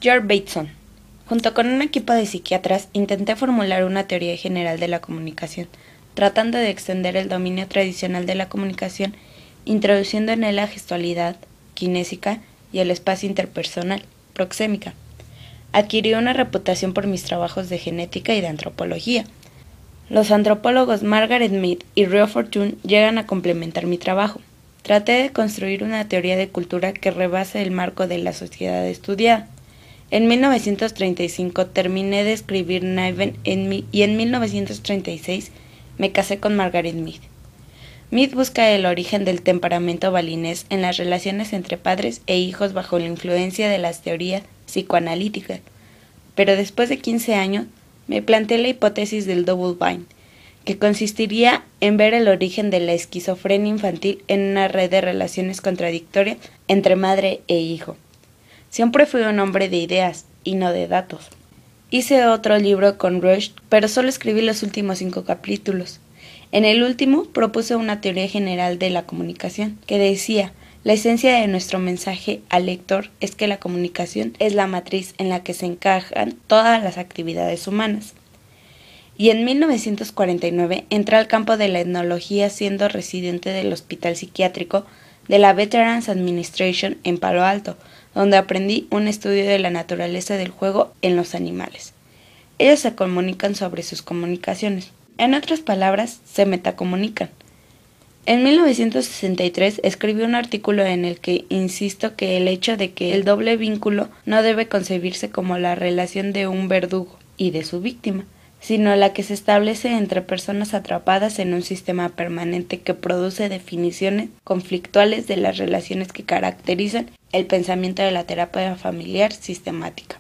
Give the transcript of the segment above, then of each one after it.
George Bateson. Junto con un equipo de psiquiatras, intenté formular una teoría general de la comunicación, tratando de extender el dominio tradicional de la comunicación, introduciendo en él la gestualidad, kinésica y el espacio interpersonal, proxémica. Adquirí una reputación por mis trabajos de genética y de antropología. Los antropólogos Margaret Mead y Rio Fortune llegan a complementar mi trabajo. Traté de construir una teoría de cultura que rebase el marco de la sociedad estudiada. En 1935 terminé de escribir Niven y en 1936 me casé con Margaret Mead. Mead busca el origen del temperamento balinés en las relaciones entre padres e hijos bajo la influencia de las teorías psicoanalíticas, pero después de 15 años me planteé la hipótesis del double bind, que consistiría en ver el origen de la esquizofrenia infantil en una red de relaciones contradictorias entre madre e hijo. Siempre fui un hombre de ideas y no de datos. Hice otro libro con Rush, pero solo escribí los últimos 5 capítulos. En el último propuse una teoría general de la comunicación, que decía: la esencia de nuestro mensaje al lector es que la comunicación es la matriz en la que se encajan todas las actividades humanas. Y en 1949 entré al campo de la etnología siendo residente del Hospital Psiquiátrico de la Veterans Administration en Palo Alto, donde aprendí un estudio de la naturaleza del juego en los animales. Ellos se comunican sobre sus comunicaciones. En otras palabras, se metacomunican. En 1963 escribí un artículo en el que insisto que el hecho de que el doble vínculo no debe concebirse como la relación de un verdugo y de su víctima, sino la que se establece entre personas atrapadas en un sistema permanente que produce definiciones conflictuales de las relaciones que caracterizan el pensamiento de la terapia familiar sistemática.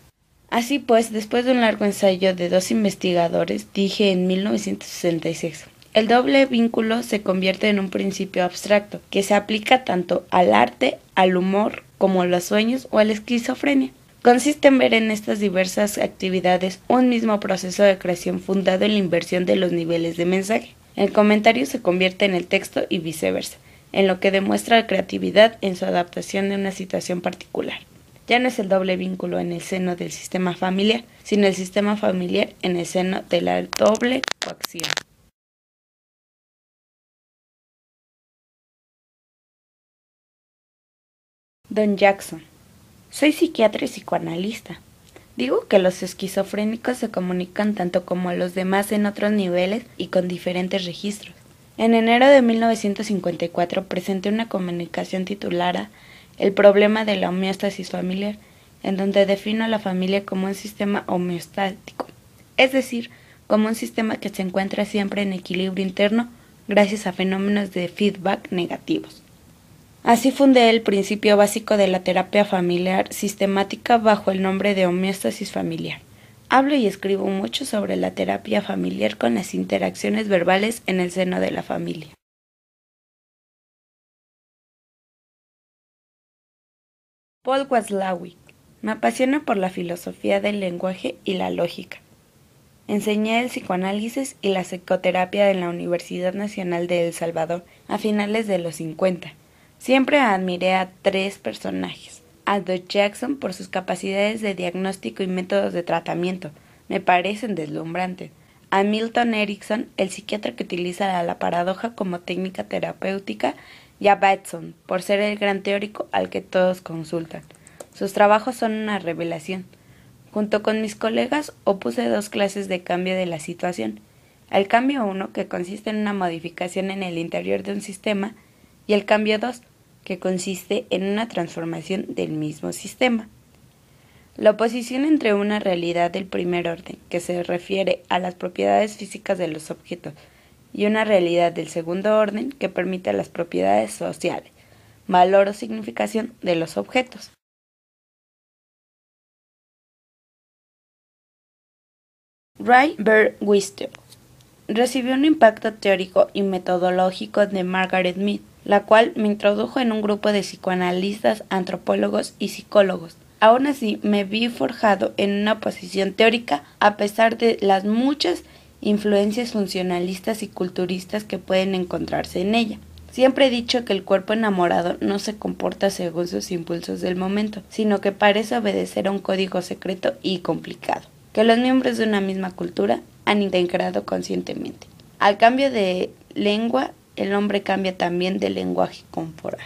Así pues, después de un largo ensayo de 2 investigadores, dije en 1966, el doble vínculo se convierte en un principio abstracto que se aplica tanto al arte, al humor, como a los sueños o a la esquizofrenia. Consiste en ver en estas diversas actividades un mismo proceso de creación fundado en la inversión de los niveles de mensaje. El comentario se convierte en el texto y viceversa, en lo que demuestra la creatividad en su adaptación de una situación particular. Ya no es el doble vínculo en el seno del sistema familiar, sino el sistema familiar en el seno de la doble coacción. Don Jackson. Soy psiquiatra y psicoanalista. Digo que los esquizofrénicos se comunican tanto como los demás en otros niveles y con diferentes registros. En enero de 1954 presenté una comunicación titulada El problema de la homeostasis familiar, en donde defino a la familia como un sistema homeostático, es decir, como un sistema que se encuentra siempre en equilibrio interno gracias a fenómenos de feedback negativos. Así fundé el principio básico de la terapia familiar sistemática bajo el nombre de homeostasis familiar. Hablo y escribo mucho sobre la terapia familiar con las interacciones verbales en el seno de la familia. Paul Watzlawick. Me apasiona por la filosofía del lenguaje y la lógica. Enseñé el psicoanálisis y la psicoterapia en la Universidad Nacional de El Salvador a finales de los 50. Siempre admiré a 3 personajes. A Don Jackson por sus capacidades de diagnóstico y métodos de tratamiento. Me parecen deslumbrantes. A Milton Erickson, el psiquiatra que utiliza la paradoja como técnica terapéutica, y a Bateson, por ser el gran teórico al que todos consultan. Sus trabajos son una revelación. Junto con mis colegas opuse 2 clases de cambio de la situación. El cambio 1, que consiste en una modificación en el interior de un sistema, y el cambio 2, que consiste en una transformación del mismo sistema. La oposición entre una realidad del primer orden, que se refiere a las propiedades físicas de los objetos, y una realidad del segundo orden, que permite las propiedades sociales, valor o significación de los objetos. Ray Birdwhistell recibió un impacto teórico y metodológico de Margaret Mead, la cual me introdujo en un grupo de psicoanalistas, antropólogos y psicólogos. Aún así, me vi forjado en una posición teórica a pesar de las muchas influencias funcionalistas y culturistas que pueden encontrarse en ella. Siempre he dicho que el cuerpo enamorado no se comporta según sus impulsos del momento, sino que parece obedecer a un código secreto y complicado, que los miembros de una misma cultura han integrado conscientemente. Al cambio de lengua, el hombre cambia también de lenguaje corporal.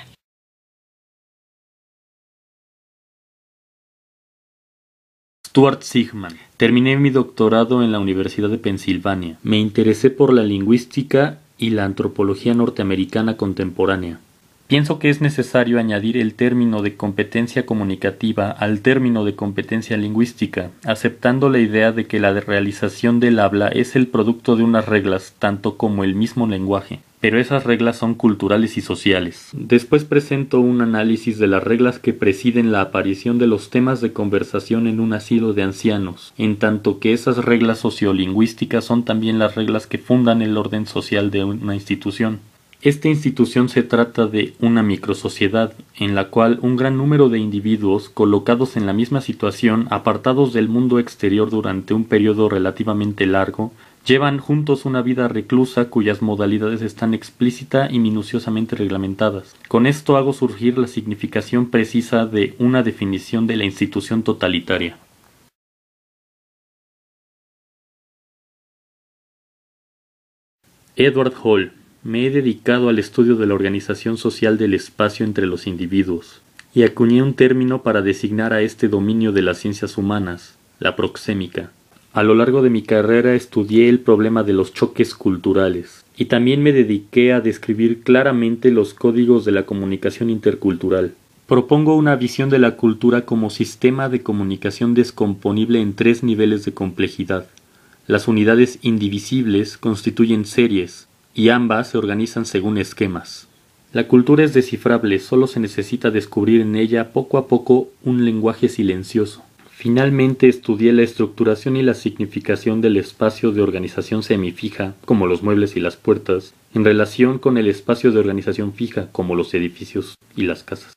Stuart Sigman. Terminé mi doctorado en la Universidad de Pensilvania. Me interesé por la lingüística y la antropología norteamericana contemporánea. Pienso que es necesario añadir el término de competencia comunicativa al término de competencia lingüística, aceptando la idea de que la realización del habla es el producto de unas reglas, tanto como el mismo lenguaje. Pero esas reglas son culturales y sociales. Después presento un análisis de las reglas que presiden la aparición de los temas de conversación en un asilo de ancianos, en tanto que esas reglas sociolingüísticas son también las reglas que fundan el orden social de una institución. Esta institución se trata de una microsociedad, en la cual un gran número de individuos, colocados en la misma situación, apartados del mundo exterior durante un periodo relativamente largo, llevan juntos una vida reclusa cuyas modalidades están explícita y minuciosamente reglamentadas. Con esto hago surgir la significación precisa de una definición de la institución totalitaria. Edward Hall. Me he dedicado al estudio de la organización social del espacio entre los individuos, y acuñé un término para designar a este dominio de las ciencias humanas, la proxémica. A lo largo de mi carrera estudié el problema de los choques culturales, y también me dediqué a describir claramente los códigos de la comunicación intercultural. Propongo una visión de la cultura como sistema de comunicación descomponible en 3 niveles de complejidad. Las unidades indivisibles constituyen series, y ambas se organizan según esquemas. La cultura es descifrable, solo se necesita descubrir en ella poco a poco un lenguaje silencioso. Finalmente estudié la estructuración y la significación del espacio de organización semifija, como los muebles y las puertas, en relación con el espacio de organización fija, como los edificios y las casas.